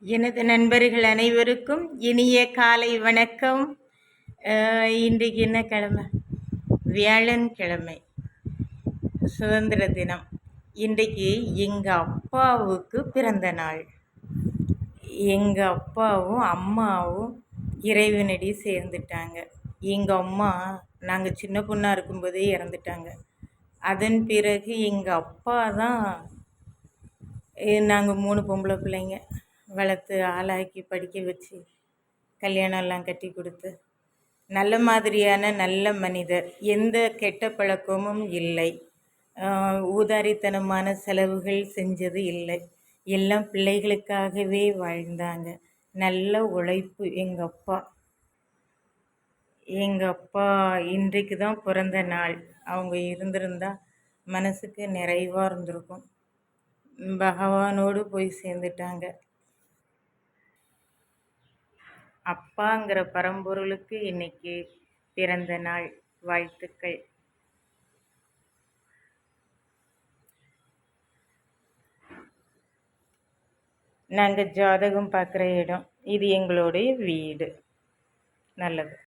எனது நண்பர்கள் அனைவருக்கும் இனிய காலை வணக்கம். இன்றைக்கு என்ன கிழமை? வியாழன்கிழமை, சுதந்திர தினம். இன்றைக்கு எங்கள் அப்பாவுக்கு பிறந்த நாள். எங்கள் அப்பாவும் அம்மாவும் இறைவனடி சேர்ந்துட்டாங்க. எங்கள் அம்மா நாங்கள் சின்ன பொண்ணாக இருக்கும்போதே இறந்துட்டாங்க. அதன் பிறகு எங்கள் அப்பா தான் நாங்கள் 3 பொம்பளை பிள்ளைங்க வளர்த்து ஆளாக்கி படிக்க வச்சு கல்யாணம்லாம் கட்டி கொடுத்து நல்ல மாதிரியான நல்ல மனிதர். எந்த கெட்ட பழக்கமும் இல்லை. ஊதாரித்தனமான செலவுகள் செஞ்சது இல்லை. எல்லாம் பிள்ளைகளுக்காகவே வாழ்ந்தாங்க. நல்ல உழைப்பு எங்கள் அப்பா. எங்கள் அப்பா இன்றைக்கு தான் பிறந்த நாள். அவங்க இருந்திருந்தா மனசுக்கு நிறைவாக இருந்திருக்கும். பகவானோடு போய் சேர்ந்துட்டாங்க. அப்பாங்கிற பரம்பொருளுக்கு இன்னைக்கு பிறந்த நாள் வாழ்த்துக்கள். நாங்கள் ஜாதகம் பார்க்குற இடம் இது. எங்களுடைய வீடு. நல்லது.